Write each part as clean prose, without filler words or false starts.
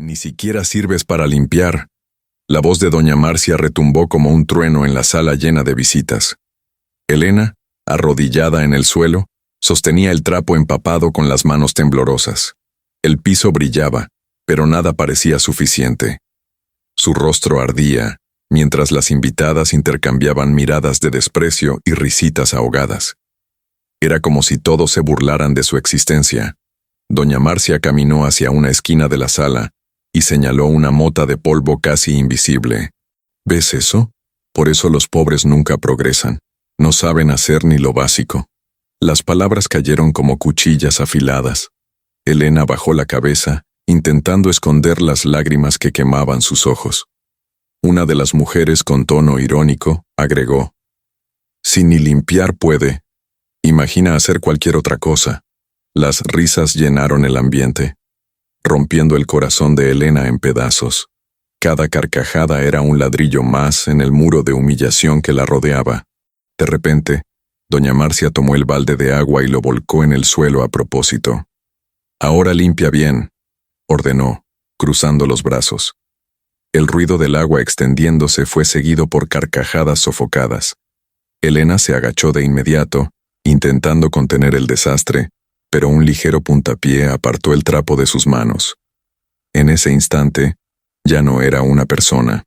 Ni siquiera sirves para limpiar. La voz de doña Marcia retumbó como un trueno en la sala llena de visitas. Elena, arrodillada en el suelo, sostenía el trapo empapado con las manos temblorosas. El piso brillaba, pero nada parecía suficiente. Su rostro ardía, mientras las invitadas intercambiaban miradas de desprecio y risitas ahogadas. Era como si todos se burlaran de su existencia. Doña Marcia caminó hacia una esquina de la sala y señaló una mota de polvo casi invisible. ¿Ves eso? Por eso los pobres nunca progresan. No saben hacer ni lo básico. Las palabras cayeron como cuchillas afiladas. Elena bajó la cabeza, intentando esconder las lágrimas que quemaban sus ojos. Una de las mujeres con tono irónico agregó: «Si ni limpiar puede, imagina hacer cualquier otra cosa». Las risas llenaron el ambiente, rompiendo el corazón de Elena en pedazos. Cada carcajada era un ladrillo más en el muro de humillación que la rodeaba. De repente, doña Marcia tomó el balde de agua y lo volcó en el suelo a propósito. «Ahora limpia bien», ordenó, cruzando los brazos. El ruido del agua extendiéndose fue seguido por carcajadas sofocadas. Elena se agachó de inmediato, intentando contener el desastre, pero un ligero puntapié apartó el trapo de sus manos. En ese instante, ya no era una persona.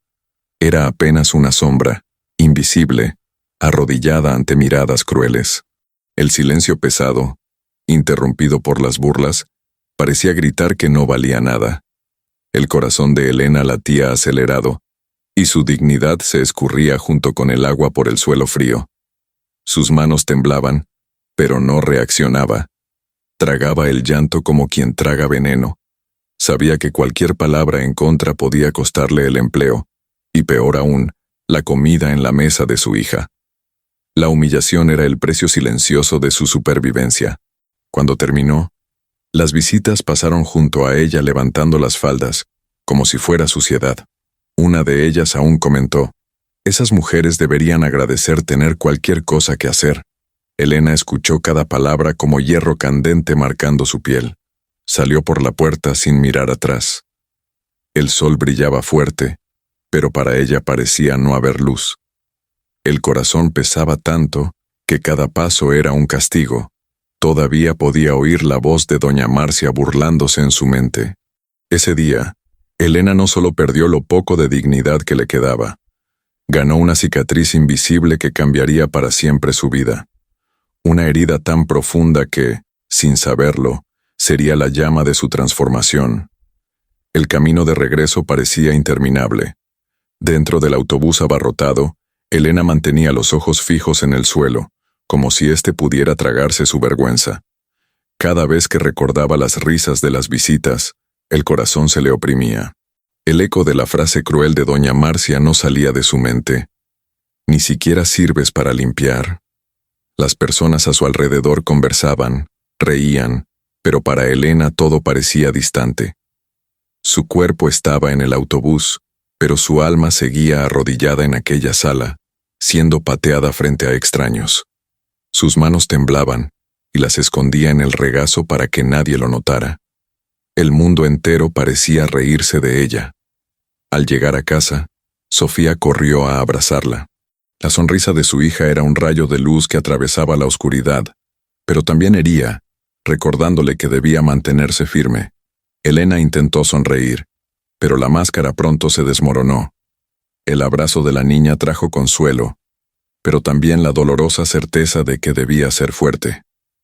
Era apenas una sombra, invisible, arrodillada ante miradas crueles. El silencio pesado, interrumpido por las burlas, parecía gritar que no valía nada. El corazón de Elena latía acelerado, y su dignidad se escurría junto con el agua por el suelo frío. Sus manos temblaban, pero no reaccionaba. Tragaba el llanto como quien traga veneno. Sabía que cualquier palabra en contra podía costarle el empleo, y peor aún, la comida en la mesa de su hija. La humillación era el precio silencioso de su supervivencia. Cuando terminó, las visitas pasaron junto a ella levantando las faldas, como si fuera suciedad. Una de ellas aún comentó: «Esas mujeres deberían agradecer tener cualquier cosa que hacer». Elena escuchó cada palabra como hierro candente marcando su piel. Salió por la puerta sin mirar atrás. El sol brillaba fuerte, pero para ella parecía no haber luz. El corazón pesaba tanto que cada paso era un castigo. Todavía podía oír la voz de doña Marcia burlándose en su mente. Ese día, Elena no solo perdió lo poco de dignidad que le quedaba, ganó una cicatriz invisible que cambiaría para siempre su vida. Una herida tan profunda que, sin saberlo, sería la llama de su transformación. El camino de regreso parecía interminable. Dentro del autobús abarrotado, Elena mantenía los ojos fijos en el suelo, como si éste pudiera tragarse su vergüenza. Cada vez que recordaba las risas de las visitas, el corazón se le oprimía. El eco de la frase cruel de doña Marcia no salía de su mente. «Ni siquiera sirves para limpiar». Las personas a su alrededor conversaban, reían, pero para Elena todo parecía distante. Su cuerpo estaba en el autobús, pero su alma seguía arrodillada en aquella sala, siendo pateada frente a extraños. Sus manos temblaban, y las escondía en el regazo para que nadie lo notara. El mundo entero parecía reírse de ella. Al llegar a casa, Sofía corrió a abrazarla. La sonrisa de su hija era un rayo de luz que atravesaba la oscuridad, pero también hería, recordándole que debía mantenerse firme. Elena intentó sonreír, pero la máscara pronto se desmoronó. El abrazo de la niña trajo consuelo, pero también la dolorosa certeza de que debía ser fuerte.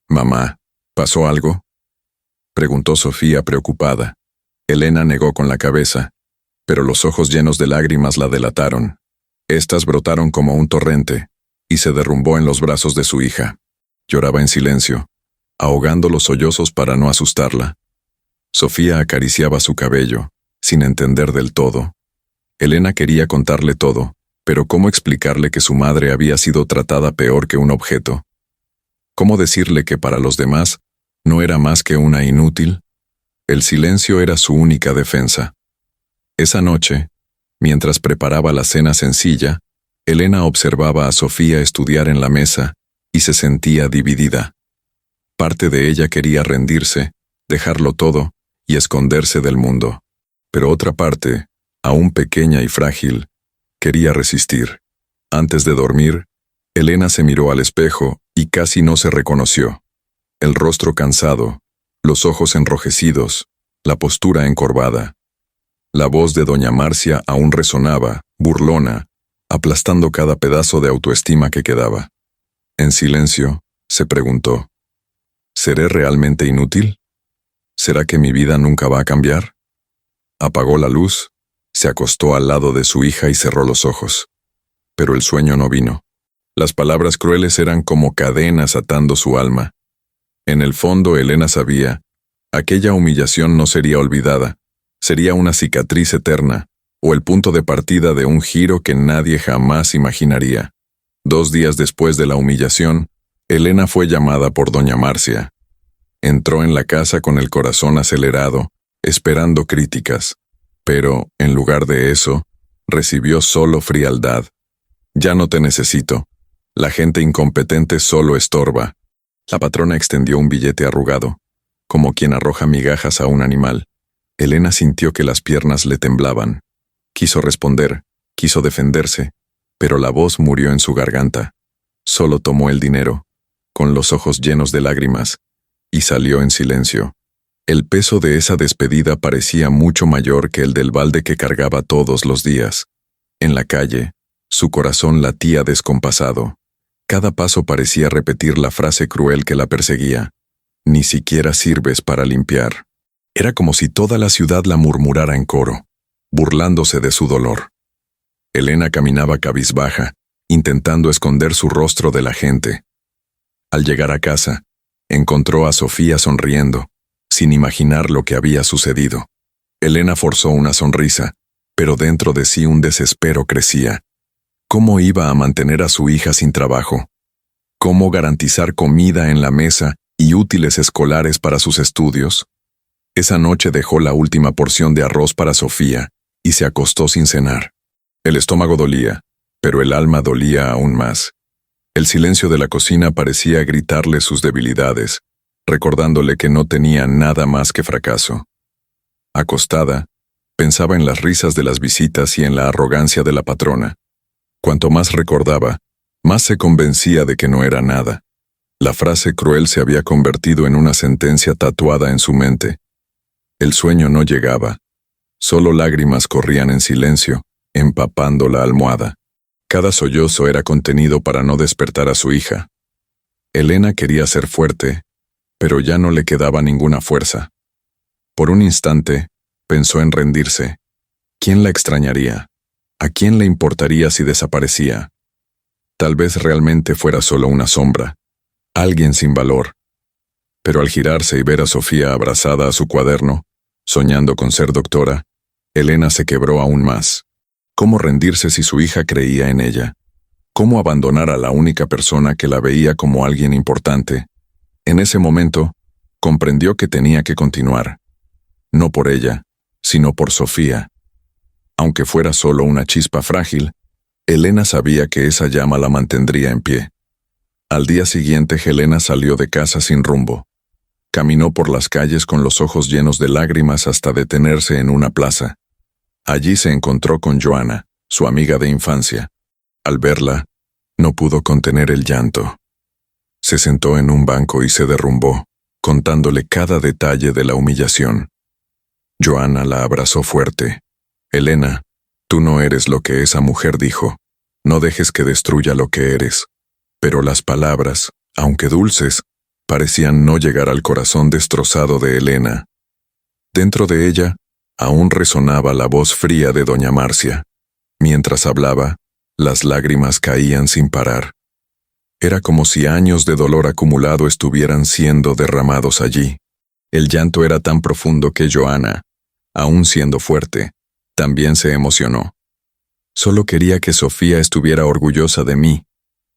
«Mamá, ¿pasó algo?», preguntó Sofía preocupada. Elena negó con la cabeza, pero los ojos llenos de lágrimas la delataron. Estas brotaron como un torrente, y se derrumbó en los brazos de su hija. Lloraba en silencio, ahogando los sollozos para no asustarla. Sofía acariciaba su cabello, sin entender del todo. Elena quería contarle todo, pero ¿cómo explicarle que su madre había sido tratada peor que un objeto? ¿Cómo decirle que para los demás no era más que una inútil? El silencio era su única defensa. Esa noche, mientras preparaba la cena sencilla, Elena observaba a Sofía estudiar en la mesa y se sentía dividida. Parte de ella quería rendirse, dejarlo todo y esconderse del mundo. Pero otra parte, aún pequeña y frágil, quería resistir. Antes de dormir, Elena se miró al espejo y casi no se reconoció. El rostro cansado, los ojos enrojecidos, la postura encorvada. La voz de doña Marcia aún resonaba, burlona, aplastando cada pedazo de autoestima que quedaba. En silencio, se preguntó, ¿seré realmente inútil? ¿Será que mi vida nunca va a cambiar? Apagó la luz, se acostó al lado de su hija y cerró los ojos. Pero el sueño no vino. Las palabras crueles eran como cadenas atando su alma. En el fondo, Elena sabía, aquella humillación no sería olvidada, sería una cicatriz eterna, o el punto de partida de un giro que nadie jamás imaginaría. 2 días después de la humillación, Elena fue llamada por doña Marcia. Entró en la casa con el corazón acelerado, esperando críticas, pero, en lugar de eso, recibió solo frialdad. Ya no te necesito. La gente incompetente solo estorba. La patrona extendió un billete arrugado, como quien arroja migajas a un animal. Elena sintió que las piernas le temblaban. Quiso responder, quiso defenderse, pero la voz murió en su garganta. Solo tomó el dinero, con los ojos llenos de lágrimas, y salió en silencio. El peso de esa despedida parecía mucho mayor que el del balde que cargaba todos los días. En la calle, su corazón latía descompasado. Cada paso parecía repetir la frase cruel que la perseguía. Ni siquiera sirves para limpiar. Era como si toda la ciudad la murmurara en coro, burlándose de su dolor. Elena caminaba cabizbaja, intentando esconder su rostro de la gente. Al llegar a casa, encontró a Sofía sonriendo, sin imaginar lo que había sucedido. Elena forzó una sonrisa, pero dentro de sí un desespero crecía. ¿Cómo iba a mantener a su hija sin trabajo? ¿Cómo garantizar comida en la mesa y útiles escolares para sus estudios? Esa noche dejó la última porción de arroz para Sofía y se acostó sin cenar. El estómago dolía, pero el alma dolía aún más. El silencio de la cocina parecía gritarle sus debilidades, recordándole que no tenía nada más que fracaso. Acostada, pensaba en las risas de las visitas y en la arrogancia de la patrona. Cuanto más recordaba, más se convencía de que no era nada. La frase cruel se había convertido en una sentencia tatuada en su mente. El sueño no llegaba. Solo lágrimas corrían en silencio, empapando la almohada. Cada sollozo era contenido para no despertar a su hija. Elena quería ser fuerte, pero ya no le quedaba ninguna fuerza. Por un instante, pensó en rendirse. ¿Quién la extrañaría? ¿A quién le importaría si desaparecía? Tal vez realmente fuera solo una sombra, alguien sin valor. Pero al girarse y ver a Sofía abrazada a su cuaderno, soñando con ser doctora, Elena se quebró aún más. ¿Cómo rendirse si su hija creía en ella? ¿Cómo abandonar a la única persona que la veía como alguien importante? En ese momento, comprendió que tenía que continuar. No por ella, sino por Sofía. Aunque fuera solo una chispa frágil, Elena sabía que esa llama la mantendría en pie. Al día siguiente, Helena salió de casa sin rumbo. Caminó por las calles con los ojos llenos de lágrimas hasta detenerse en una plaza. Allí se encontró con Joana, su amiga de infancia. Al verla, no pudo contener el llanto. Se sentó en un banco y se derrumbó, contándole cada detalle de la humillación. Joana la abrazó fuerte. «Elena, tú no eres lo que esa mujer dijo. No dejes que destruya lo que eres». Pero las palabras, aunque dulces, parecían no llegar al corazón destrozado de Elena. Dentro de ella, aún resonaba la voz fría de doña Marcia. Mientras hablaba, las lágrimas caían sin parar. Era como si años de dolor acumulado estuvieran siendo derramados allí. El llanto era tan profundo que Joana, aún siendo fuerte, también se emocionó. «Solo quería que Sofía estuviera orgullosa de mí»,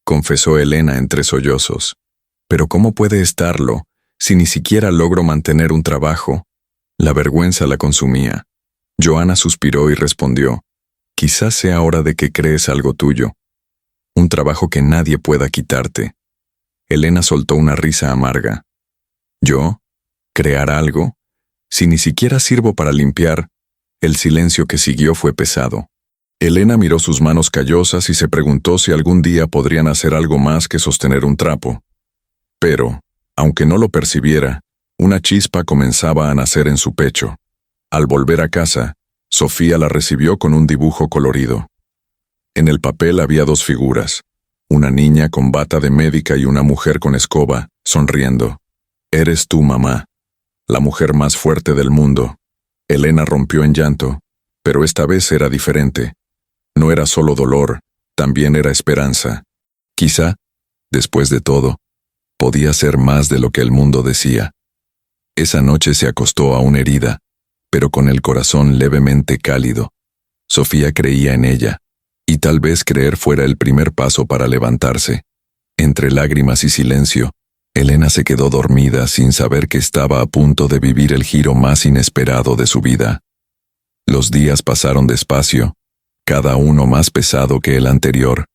confesó Elena entre sollozos. «Pero ¿cómo puede estarlo, si ni siquiera logro mantener un trabajo?» La vergüenza la consumía. Joana suspiró y respondió: «Quizás sea hora de que crees algo tuyo. Un trabajo que nadie pueda quitarte». Elena soltó una risa amarga. «¿Yo? ¿Crear algo? Si ni siquiera sirvo para limpiar, El silencio que siguió fue pesado. Elena miró sus manos callosas y se preguntó si algún día podrían hacer algo más que sostener un trapo. Pero, aunque no lo percibiera, una chispa comenzaba a nacer en su pecho. Al volver a casa, Sofía la recibió con un dibujo colorido. En el papel había dos figuras, una niña con bata de médica y una mujer con escoba, sonriendo. «Eres tú, mamá, la mujer más fuerte del mundo». Elena rompió en llanto, pero esta vez era diferente. No era solo dolor, también era esperanza. Quizá, después de todo, podía ser más de lo que el mundo decía. Esa noche se acostó aún herida, pero con el corazón levemente cálido. Sofía creía en ella, y tal vez creer fuera el primer paso para levantarse. Entre lágrimas y silencio, Elena se quedó dormida sin saber que estaba a punto de vivir el giro más inesperado de su vida. Los días pasaron despacio, cada uno más pesado que el anterior.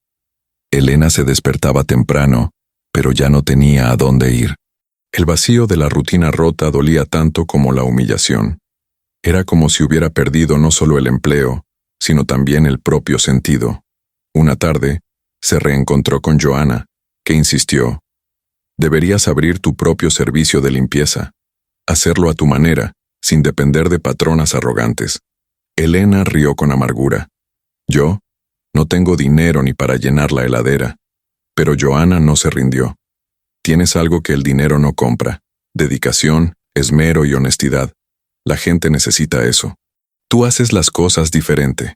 Elena se despertaba temprano, pero ya no tenía a dónde ir. El vacío de la rutina rota dolía tanto como la humillación. Era como si hubiera perdido no solo el empleo, sino también el propio sentido. Una tarde, se reencontró con Joana, que insistió: «Deberías abrir tu propio servicio de limpieza. Hacerlo a tu manera, sin depender de patronas arrogantes». Elena rió con amargura. «Yo no tengo dinero ni para llenar la heladera». Pero Joana no se rindió. «Tienes algo que el dinero no compra: dedicación, esmero y honestidad. La gente necesita eso. Tú haces las cosas diferente».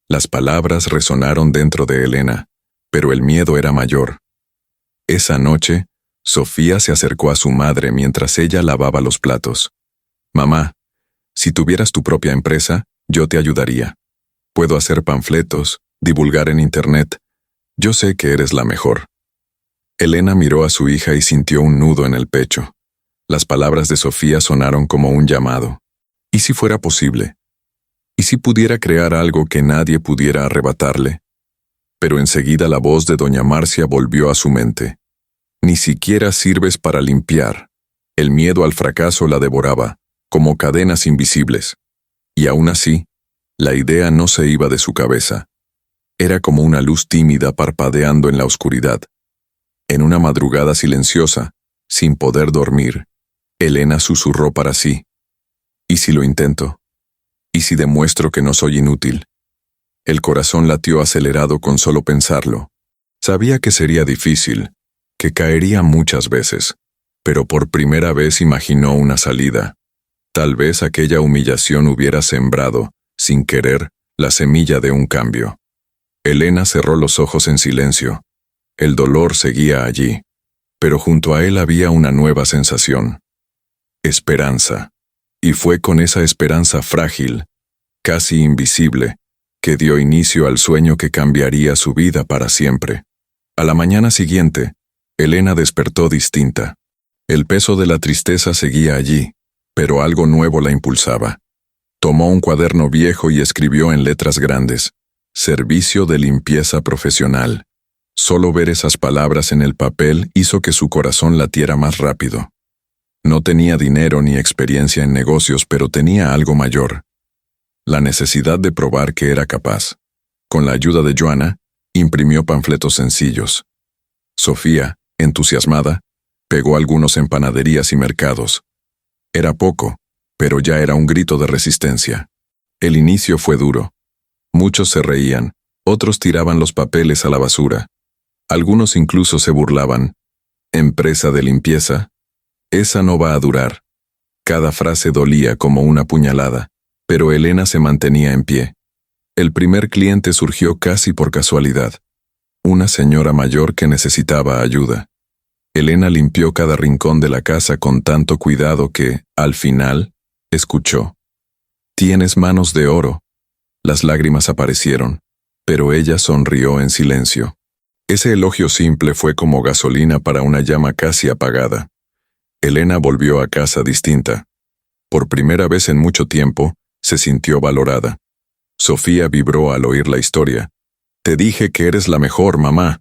Las palabras resonaron dentro de Elena, pero el miedo era mayor. Esa noche, Sofía se acercó a su madre mientras ella lavaba los platos. «Mamá, si tuvieras tu propia empresa, yo te ayudaría. Puedo hacer panfletos, divulgar en internet. Yo sé que eres la mejor». Elena miró a su hija y sintió un nudo en el pecho. Las palabras de Sofía sonaron como un llamado. ¿Y si fuera posible? ¿Y si pudiera crear algo que nadie pudiera arrebatarle? Pero enseguida la voz de doña Marcia volvió a su mente. «Ni siquiera sirves para limpiar». El miedo al fracaso la devoraba, como cadenas invisibles. Y aún así, la idea no se iba de su cabeza. Era como una luz tímida parpadeando en la oscuridad. En una madrugada silenciosa, sin poder dormir, Elena susurró para sí: «¿Y si lo intento? ¿Y si demuestro que no soy inútil?». El corazón latió acelerado con solo pensarlo. Sabía que sería difícil, que caería muchas veces, pero por primera vez imaginó una salida. Tal vez aquella humillación hubiera sembrado, sin querer, la semilla de un cambio. Elena cerró los ojos en silencio. El dolor seguía allí, pero junto a él había una nueva sensación: esperanza. Y fue con esa esperanza frágil, casi invisible, que dio inicio al sueño que cambiaría su vida para siempre. A la mañana siguiente, Elena despertó distinta. El peso de la tristeza seguía allí, pero algo nuevo la impulsaba. Tomó un cuaderno viejo y escribió en letras grandes: «Servicio de limpieza profesional». Solo ver esas palabras en el papel hizo que su corazón latiera más rápido. No tenía dinero ni experiencia en negocios, pero tenía algo mayor: la necesidad de probar que era capaz. Con la ayuda de Joana, imprimió panfletos sencillos. Sofía, entusiasmada, pegó algunos en panaderías y mercados. Era poco, pero ya era un grito de resistencia. El inicio fue duro. Muchos se reían, otros tiraban los papeles a la basura. Algunos incluso se burlaban. «¿Empresa de limpieza? Esa no va a durar». Cada frase dolía como una puñalada, pero Elena se mantenía en pie. El primer cliente surgió casi por casualidad. Una señora mayor que necesitaba ayuda. Elena limpió cada rincón de la casa con tanto cuidado que, al final, escuchó: «Tienes manos de oro». Las lágrimas aparecieron, pero ella sonrió en silencio. Ese elogio simple fue como gasolina para una llama casi apagada. Elena volvió a casa distinta. Por primera vez en mucho tiempo, se sintió valorada. Sofía vibró al oír la historia. «Te dije que eres la mejor, mamá».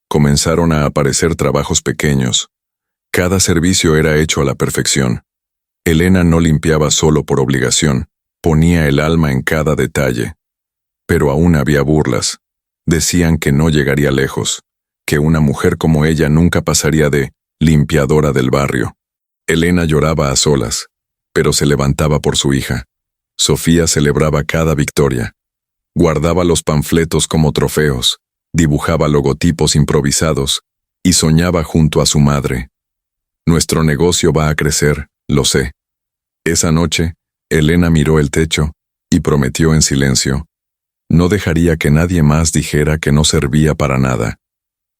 Comenzaron a aparecer trabajos pequeños. Cada servicio era hecho a la perfección. Elena no limpiaba solo por obligación, Ponía el alma en cada detalle. Pero aún había burlas. Decían que no llegaría lejos, que una mujer como ella nunca pasaría de limpiadora del barrio. Elena lloraba a solas, pero se levantaba por su hija. Sofía celebraba cada victoria. Guardaba los panfletos como trofeos, dibujaba logotipos improvisados y soñaba junto a su madre. Nuestro negocio va a crecer, lo sé. Esa noche, Elena miró el techo y prometió en silencio. No dejaría que nadie más dijera que no servía para nada.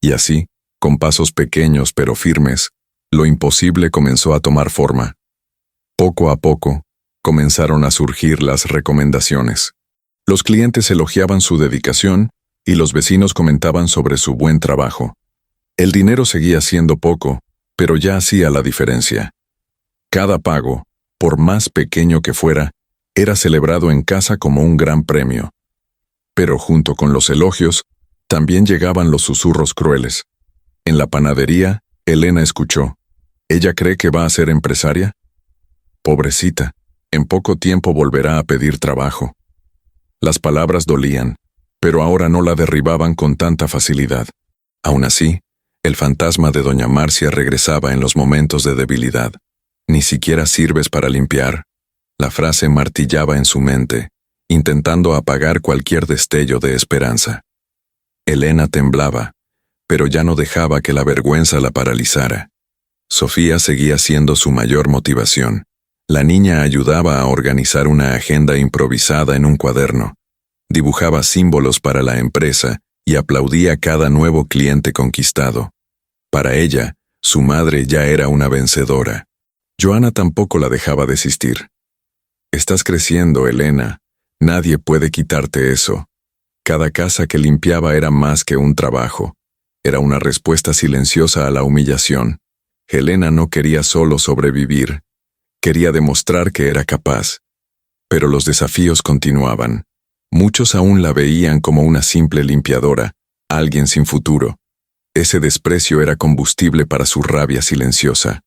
Y así, con pasos pequeños pero firmes, lo imposible comenzó a tomar forma. Poco a poco, comenzaron a surgir las recomendaciones. Los clientes elogiaban su dedicación y los vecinos comentaban sobre su buen trabajo. El dinero seguía siendo poco, pero ya hacía la diferencia. Cada pago, por más pequeño que fuera, era celebrado en casa como un gran premio. Pero junto con los elogios, también llegaban los susurros crueles. En la panadería, Elena escuchó. ¿Ella cree que va a ser empresaria? Pobrecita, en poco tiempo volverá a pedir trabajo. Las palabras dolían, pero ahora no la derribaban con tanta facilidad. Aún así, el fantasma de doña Marcia regresaba en los momentos de debilidad. Ni siquiera sirves para limpiar. La frase martillaba en su mente, intentando apagar cualquier destello de esperanza. Elena temblaba, pero ya no dejaba que la vergüenza la paralizara. Sofía seguía siendo su mayor motivación. La niña ayudaba a organizar una agenda improvisada en un cuaderno. Dibujaba símbolos para la empresa y aplaudía cada nuevo cliente conquistado. Para ella, su madre ya era una vencedora. Joana tampoco la dejaba desistir. Estás creciendo, Elena. Nadie puede quitarte eso. Cada casa que limpiaba era más que un trabajo. Era una respuesta silenciosa a la humillación. Elena no quería solo sobrevivir. Quería demostrar que era capaz. Pero los desafíos continuaban. Muchos aún la veían como una simple limpiadora, alguien sin futuro. Ese desprecio era combustible para su rabia silenciosa.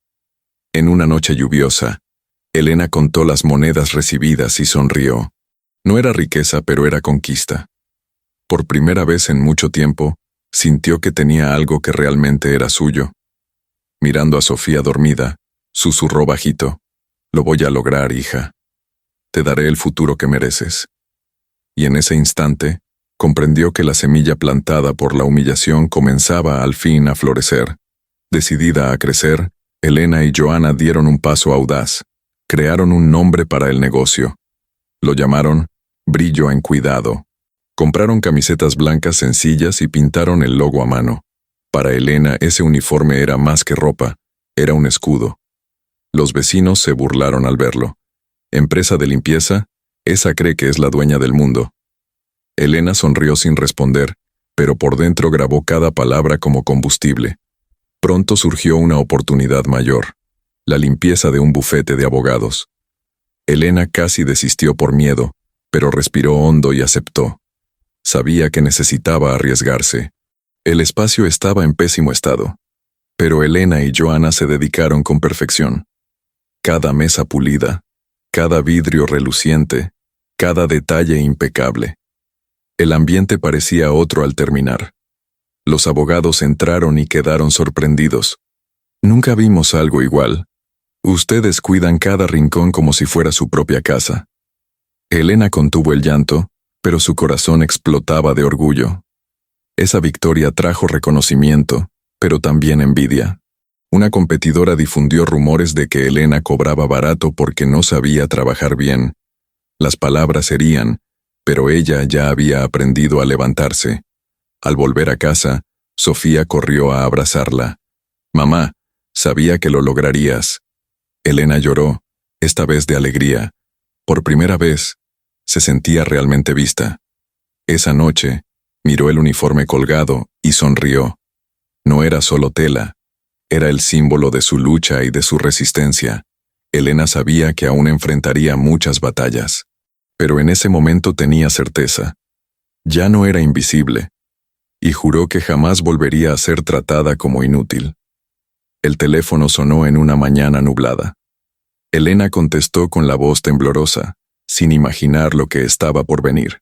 En una noche lluviosa, Elena contó las monedas recibidas y sonrió. No era riqueza, pero era conquista. Por primera vez en mucho tiempo, sintió que tenía algo que realmente era suyo. Mirando a Sofía dormida, susurró bajito. Lo voy a lograr, hija. Te daré el futuro que mereces. Y en ese instante, comprendió que la semilla plantada por la humillación comenzaba al fin a florecer. Decidida a crecer, Elena y Joana dieron un paso audaz. Crearon un nombre para el negocio. Lo llamaron Brillo en Cuidado. Compraron camisetas blancas sencillas y pintaron el logo a mano. Para Elena ese uniforme era más que ropa, era un escudo. Los vecinos se burlaron al verlo. ¿Empresa de limpieza? Esa cree que es la dueña del mundo. Elena sonrió sin responder, pero por dentro grabó cada palabra como combustible. Pronto surgió una oportunidad mayor, la limpieza de un bufete de abogados. Elena casi desistió por miedo, pero respiró hondo y aceptó. Sabía que necesitaba arriesgarse. El espacio estaba en pésimo estado, pero Elena y Joana se dedicaron con perfección. Cada mesa pulida, cada vidrio reluciente, cada detalle impecable. El ambiente parecía otro al terminar. Los abogados entraron y quedaron sorprendidos. Nunca vimos algo igual. Ustedes cuidan cada rincón como si fuera su propia casa. Elena contuvo el llanto, pero su corazón explotaba de orgullo. Esa victoria trajo reconocimiento, pero también envidia. Una competidora difundió rumores de que Elena cobraba barato porque no sabía trabajar bien. Las palabras herían, pero ella ya había aprendido a levantarse. Al volver a casa, Sofía corrió a abrazarla. «Mamá, sabía que lo lograrías». Elena lloró, esta vez de alegría. Por primera vez, se sentía realmente vista. Esa noche, miró el uniforme colgado y sonrió. No era solo tela, era el símbolo de su lucha y de su resistencia. Elena sabía que aún enfrentaría muchas batallas. Pero en ese momento tenía certeza. Ya no era invisible, y juró que jamás volvería a ser tratada como inútil. El teléfono sonó en una mañana nublada. Elena contestó con la voz temblorosa. sin imaginar lo que estaba por venir.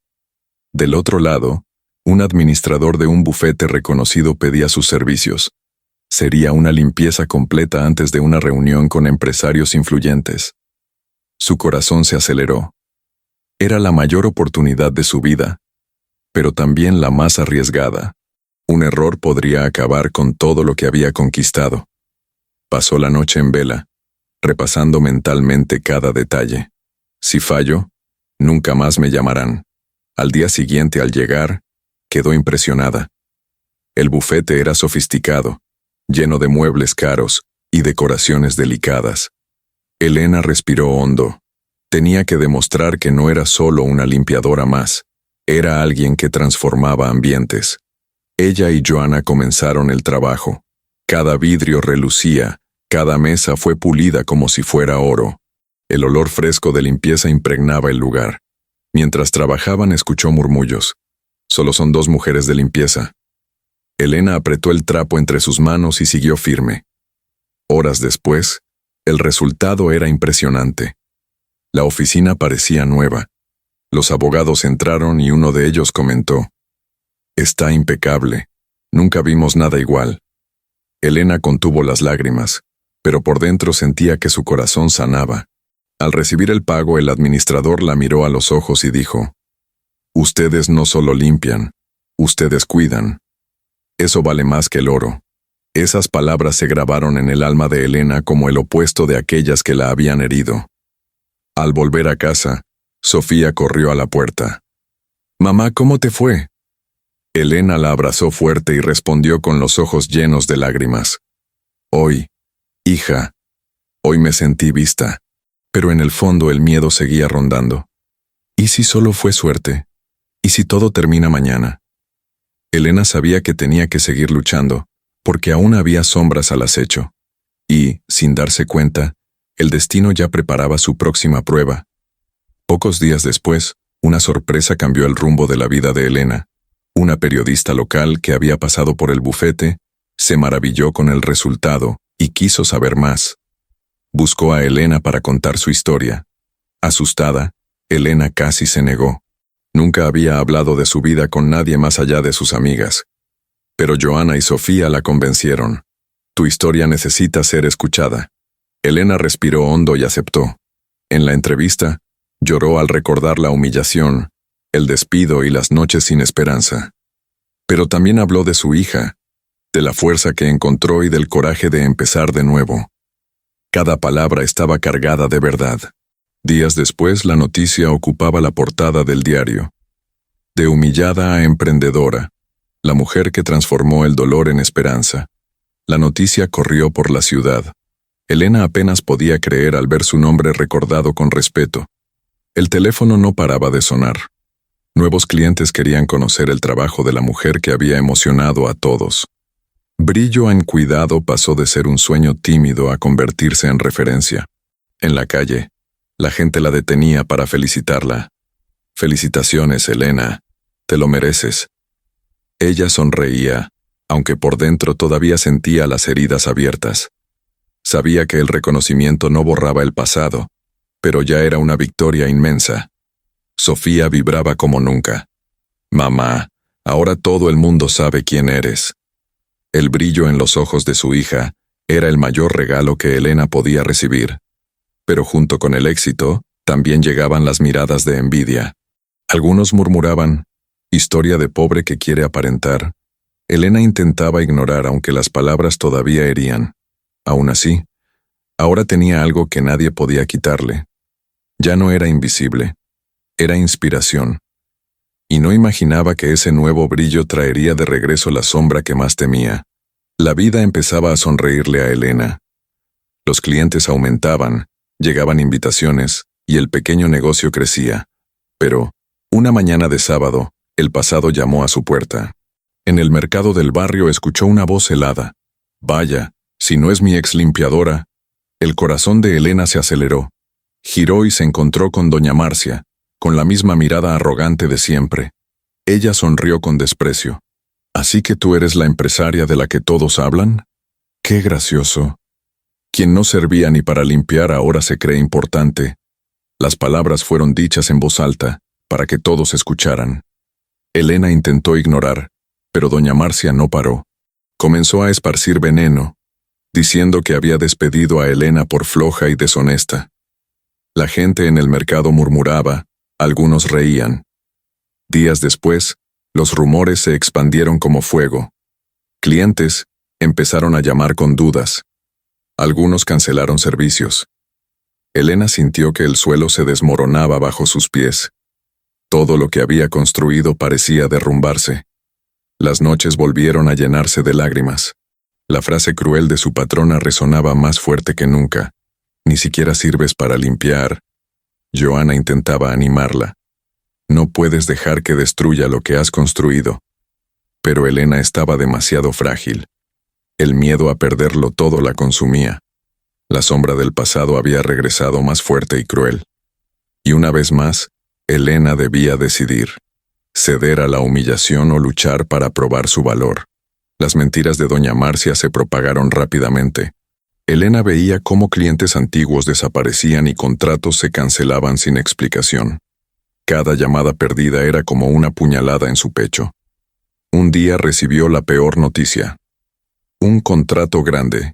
Del otro lado, un administrador de un bufete reconocido pedía sus servicios. Sería una limpieza completa antes de una reunión con empresarios influyentes. Su corazón se aceleró. Era la mayor oportunidad de su vida, pero también la más arriesgada. Un error podría acabar con todo lo que había conquistado. Pasó la noche en vela, repasando mentalmente cada detalle. Si fallo, nunca más me llamarán. Al día siguiente, al llegar, quedó impresionada. El bufete era sofisticado, lleno de muebles caros y decoraciones delicadas. Elena respiró hondo. Tenía que demostrar que no era solo una limpiadora más, era alguien que transformaba ambientes. Ella y Joanna comenzaron el trabajo. Cada vidrio relucía, cada mesa fue pulida como si fuera oro. El olor fresco de limpieza impregnaba el lugar. Mientras trabajaban escuchó murmullos. Solo son 2 mujeres de limpieza. Elena apretó el trapo entre sus manos y siguió firme. Horas después, el resultado era impresionante. La oficina parecía nueva. Los abogados entraron y uno de ellos comentó: «Está impecable. Nunca vimos nada igual». Elena contuvo las lágrimas, pero por dentro sentía que su corazón sanaba. Al recibir el pago, el administrador la miró a los ojos y dijo: «Ustedes no solo limpian, ustedes cuidan. Eso vale más que el oro». Esas palabras se grabaron en el alma de Elena como el opuesto de aquellas que la habían herido. Al volver a casa, Sofía corrió a la puerta. «Mamá, ¿cómo te fue?». Elena la abrazó fuerte y respondió con los ojos llenos de lágrimas: «Hoy, hija, hoy me sentí vista». Pero en el fondo el miedo seguía rondando. ¿Y si solo fue suerte? ¿Y si todo termina mañana? Elena sabía que tenía que seguir luchando, porque aún había sombras al acecho. Y, sin darse cuenta, el destino ya preparaba su próxima prueba. Pocos días después, una sorpresa cambió el rumbo de la vida de Elena. Una periodista local que había pasado por el bufete se maravilló con el resultado y quiso saber más. Buscó a Elena para contar su historia. Asustada, Elena casi se negó. Nunca había hablado de su vida con nadie más allá de sus amigas. Pero Joanna y Sofía la convencieron. «Tu historia necesita ser escuchada». Elena respiró hondo y aceptó. En la entrevista, lloró al recordar la humillación, el despido y las noches sin esperanza. Pero también habló de su hija, de la fuerza que encontró y del coraje de empezar de nuevo. Cada palabra estaba cargada de verdad. Días después, la noticia ocupaba la portada del diario. De humillada a emprendedora, la mujer que transformó el dolor en esperanza. La noticia corrió por la ciudad. Elena apenas podía creer al ver su nombre recordado con respeto. El teléfono no paraba de sonar. Nuevos clientes querían conocer el trabajo de la mujer que había emocionado a todos. Brillo en cuidado pasó de ser un sueño tímido a convertirse en referencia. En la calle, la gente la detenía para felicitarla. «Felicitaciones, Elena. Te lo mereces». Ella sonreía, aunque por dentro todavía sentía las heridas abiertas. Sabía que el reconocimiento no borraba el pasado, pero ya era una victoria inmensa. Sofía vibraba como nunca. «Mamá, ahora todo el mundo sabe quién eres». El brillo en los ojos de su hija era el mayor regalo que Elena podía recibir. Pero junto con el éxito, también llegaban las miradas de envidia. Algunos murmuraban: «Historia de pobre que quiere aparentar». Elena intentaba ignorar aunque las palabras todavía herían. Aún así, ahora tenía algo que nadie podía quitarle. Ya no era invisible, era inspiración. Y no imaginaba que ese nuevo brillo traería de regreso la sombra que más temía. La vida empezaba a sonreírle a Elena. Los clientes aumentaban, llegaban invitaciones, y el pequeño negocio crecía. Pero, una mañana de sábado, el pasado llamó a su puerta. En el mercado del barrio escuchó una voz helada. «Vaya, si no es mi ex limpiadora». El corazón de Elena se aceleró. Giró y se encontró con doña Marcia, con la misma mirada arrogante de siempre. Ella sonrió con desprecio. «¿Así que tú eres la empresaria de la que todos hablan? ¡Qué gracioso! Quien no servía ni para limpiar ahora se cree importante». Las palabras fueron dichas en voz alta, para que todos escucharan. Elena intentó ignorar, pero doña Marcia no paró. Comenzó a esparcir veneno, diciendo que había despedido a Elena por floja y deshonesta. La gente en el mercado murmuraba, algunos reían. Días después, los rumores se expandieron como fuego. Clientes empezaron a llamar con dudas. Algunos cancelaron servicios. Elena sintió que el suelo se desmoronaba bajo sus pies. Todo lo que había construido parecía derrumbarse. Las noches volvieron a llenarse de lágrimas. La frase cruel de su patrona resonaba más fuerte que nunca. Ni siquiera sirves para limpiar. Joana intentaba animarla. No puedes dejar que destruya lo que has construido. Pero Elena estaba demasiado frágil. El miedo a perderlo todo la consumía. La sombra del pasado había regresado más fuerte y cruel. Y una vez más, Elena debía decidir: ceder a la humillación o luchar para probar su valor. Las mentiras de doña Marcia se propagaron rápidamente. Elena veía cómo clientes antiguos desaparecían y contratos se cancelaban sin explicación. Cada llamada perdida era como una puñalada en su pecho. Un día recibió la peor noticia. Un contrato grande,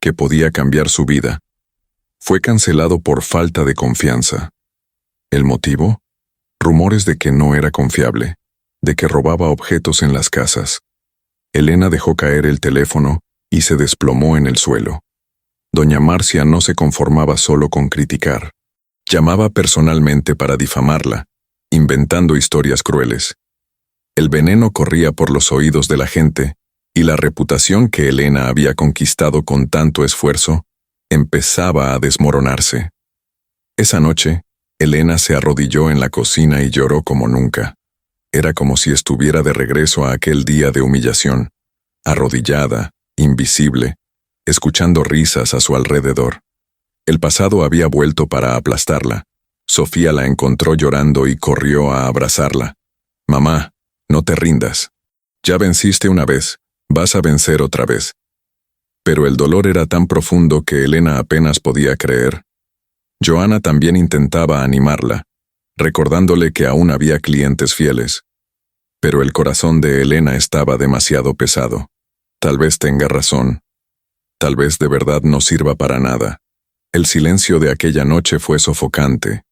que podía cambiar su vida, fue cancelado por falta de confianza. ¿El motivo? Rumores de que no era confiable, de que robaba objetos en las casas. Elena dejó caer el teléfono y se desplomó en el suelo. Doña Marcia no se conformaba solo con criticar. Llamaba personalmente para difamarla, inventando historias crueles. El veneno corría por los oídos de la gente, y la reputación que Elena había conquistado con tanto esfuerzo empezaba a desmoronarse. Esa noche, Elena se arrodilló en la cocina y lloró como nunca. Era como si estuviera de regreso a aquel día de humillación, arrodillada, invisible, escuchando risas a su alrededor. El pasado había vuelto para aplastarla. Sofía la encontró llorando y corrió a abrazarla. «Mamá, no te rindas. Ya venciste una vez, vas a vencer otra vez». Pero el dolor era tan profundo que Elena apenas podía creer. Joana también intentaba animarla, recordándole que aún había clientes fieles. Pero el corazón de Elena estaba demasiado pesado. Tal vez tenga razón. Tal vez de verdad no sirva para nada. El silencio de aquella noche fue sofocante.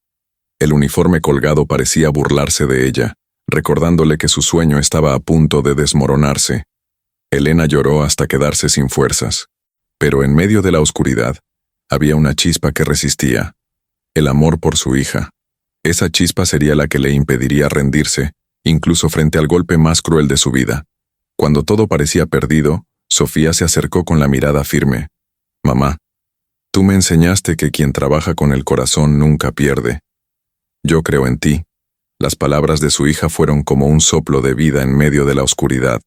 El uniforme colgado parecía burlarse de ella, recordándole que su sueño estaba a punto de desmoronarse. Elena lloró hasta quedarse sin fuerzas. Pero en medio de la oscuridad, había una chispa que resistía. El amor por su hija. Esa chispa sería la que le impediría rendirse, incluso frente al golpe más cruel de su vida. Cuando todo parecía perdido, Sofía se acercó con la mirada firme. «Mamá, tú me enseñaste que quien trabaja con el corazón nunca pierde. Yo creo en ti». Las palabras de su hija fueron como un soplo de vida en medio de la oscuridad.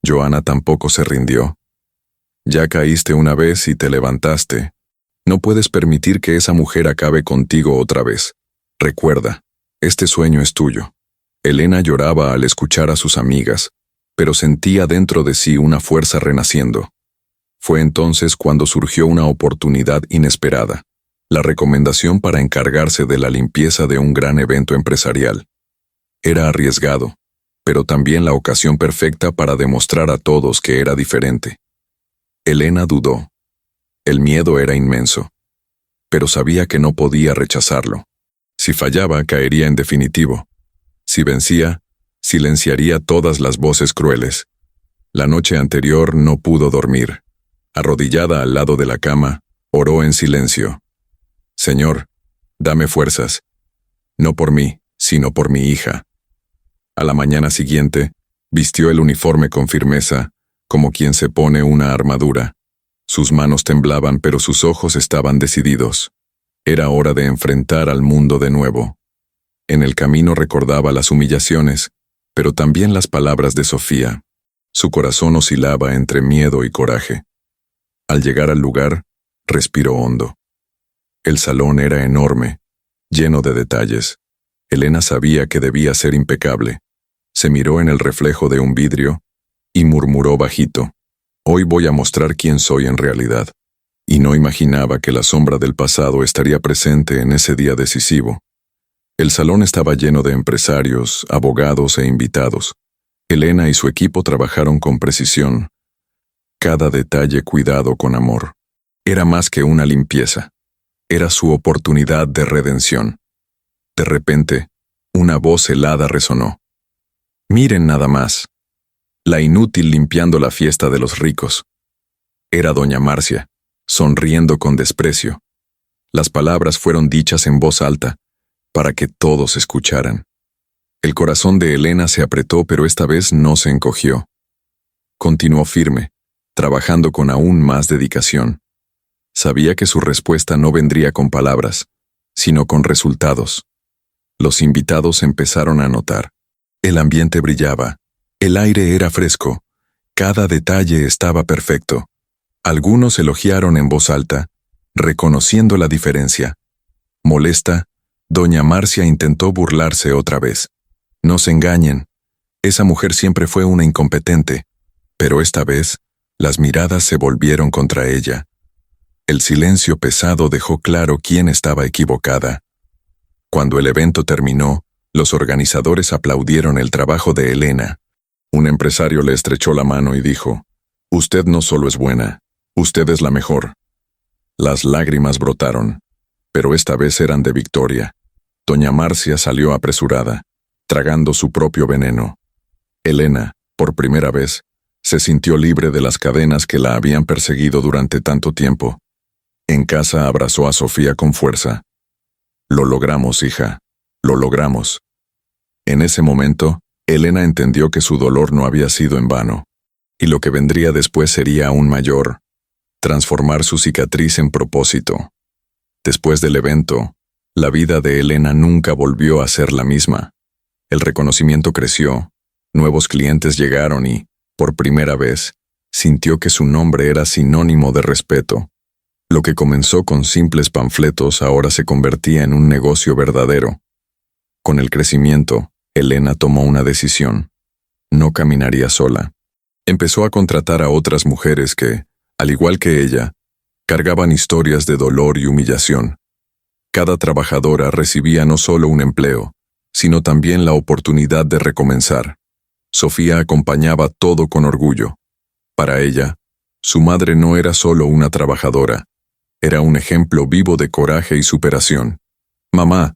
Joana tampoco se rindió. «Ya caíste una vez y te levantaste. No puedes permitir que esa mujer acabe contigo otra vez. Recuerda, este sueño es tuyo». Elena lloraba al escuchar a sus amigas, pero sentía dentro de sí una fuerza renaciendo. Fue entonces cuando surgió una oportunidad inesperada, la recomendación para encargarse de la limpieza de un gran evento empresarial. Era arriesgado, pero también la ocasión perfecta para demostrar a todos que era diferente. Elena dudó. El miedo era inmenso, pero sabía que no podía rechazarlo. Si fallaba, caería en definitivo. Si vencía, silenciaría todas las voces crueles. La noche anterior no pudo dormir. Arrodillada al lado de la cama, oró en silencio. «Señor, dame fuerzas. No por mí, sino por mi hija». A la mañana siguiente, vistió el uniforme con firmeza, como quien se pone una armadura. Sus manos temblaban, pero sus ojos estaban decididos. Era hora de enfrentar al mundo de nuevo. En el camino recordaba las humillaciones, pero también las palabras de Sofía. Su corazón oscilaba entre miedo y coraje. Al llegar al lugar, respiró hondo. El salón era enorme, lleno de detalles. Elena sabía que debía ser impecable. Se miró en el reflejo de un vidrio y murmuró bajito: «Hoy voy a mostrar quién soy en realidad». y no imaginaba que la sombra del pasado estaría presente en ese día decisivo. El salón estaba lleno de empresarios, abogados e invitados. Elena y su equipo trabajaron con precisión, cada detalle cuidado con amor. Era más que una limpieza. Era su oportunidad de redención. De repente, una voz helada resonó. «Miren nada más. La inútil limpiando la fiesta de los ricos». Era doña Marcia, sonriendo con desprecio. Las palabras fueron dichas en voz alta, para que todos escucharan. El corazón de Elena se apretó, pero esta vez no se encogió. Continuó firme, trabajando con aún más dedicación. Sabía que su respuesta no vendría con palabras, sino con resultados. Los invitados empezaron a notar. El ambiente brillaba, el aire era fresco, cada detalle estaba perfecto. Algunos elogiaron en voz alta, reconociendo la diferencia. Molesta, doña Marcia intentó burlarse otra vez. No se engañen, esa mujer siempre fue una incompetente, pero esta vez, las miradas se volvieron contra ella. El silencio pesado dejó claro quién estaba equivocada. Cuando el evento terminó, los organizadores aplaudieron el trabajo de Elena. Un empresario le estrechó la mano y dijo, «Usted no solo es buena, usted es la mejor». Las lágrimas brotaron, pero esta vez eran de victoria. Doña Marcia salió apresurada, tragando su propio veneno. Elena, por primera vez, se sintió libre de las cadenas que la habían perseguido durante tanto tiempo. En casa abrazó a Sofía con fuerza. «Lo logramos, hija, lo logramos». En ese momento, Elena entendió que su dolor no había sido en vano, y lo que vendría después sería aún mayor, transformar su cicatriz en propósito. Después del evento, la vida de Elena nunca volvió a ser la misma. El reconocimiento creció, nuevos clientes llegaron y, por primera vez, sintió que su nombre era sinónimo de respeto. Lo que comenzó con simples panfletos ahora se convertía en un negocio verdadero. Con el crecimiento, Elena tomó una decisión. No caminaría sola. Empezó a contratar a otras mujeres que, al igual que ella, cargaban historias de dolor y humillación. Cada trabajadora recibía no solo un empleo, sino también la oportunidad de recomenzar. Sofía acompañaba todo con orgullo. Para ella, su madre no era solo una trabajadora, era un ejemplo vivo de coraje y superación. «Mamá,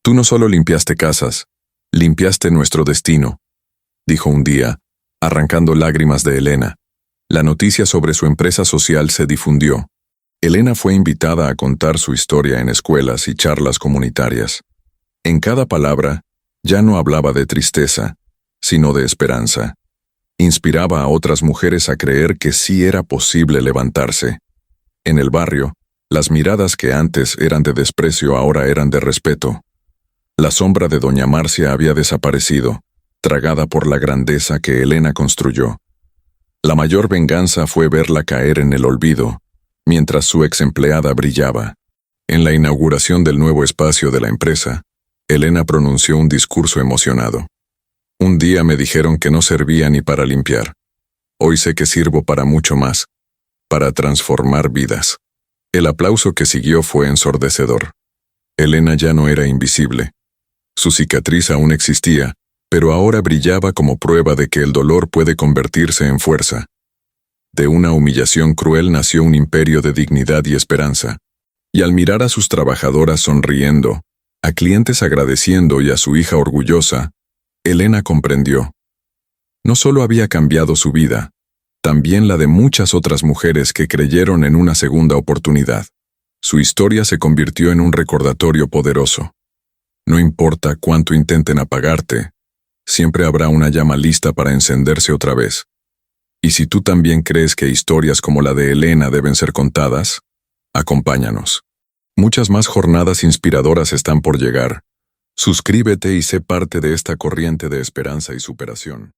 tú no solo limpiaste casas, limpiaste nuestro destino», dijo un día, arrancando lágrimas de Elena. La noticia sobre su empresa social se difundió. Elena fue invitada a contar su historia en escuelas y charlas comunitarias. En cada palabra, ya no hablaba de tristeza, sino de esperanza. Inspiraba a otras mujeres a creer que sí era posible levantarse. En el barrio, las miradas que antes eran de desprecio ahora eran de respeto. La sombra de doña Marcia había desaparecido, tragada por la grandeza que Elena construyó. La mayor venganza fue verla caer en el olvido, mientras su ex empleada brillaba. En la inauguración del nuevo espacio de la empresa, Elena pronunció un discurso emocionado. «Un día me dijeron que no servía ni para limpiar. Hoy sé que sirvo para mucho más, para transformar vidas». El aplauso que siguió fue ensordecedor. Elena ya no era invisible. Su cicatriz aún existía, pero ahora brillaba como prueba de que el dolor puede convertirse en fuerza. De una humillación cruel nació un imperio de dignidad y esperanza. Y al mirar a sus trabajadoras sonriendo, a clientes agradeciendo y a su hija orgullosa, Elena comprendió. No solo había cambiado su vida, también la de muchas otras mujeres que creyeron en una segunda oportunidad. Su historia se convirtió en un recordatorio poderoso. No importa cuánto intenten apagarte, siempre habrá una llama lista para encenderse otra vez. Y si tú también crees que historias como la de Elena deben ser contadas, acompáñanos. Muchas más jornadas inspiradoras están por llegar. Suscríbete y sé parte de esta corriente de esperanza y superación.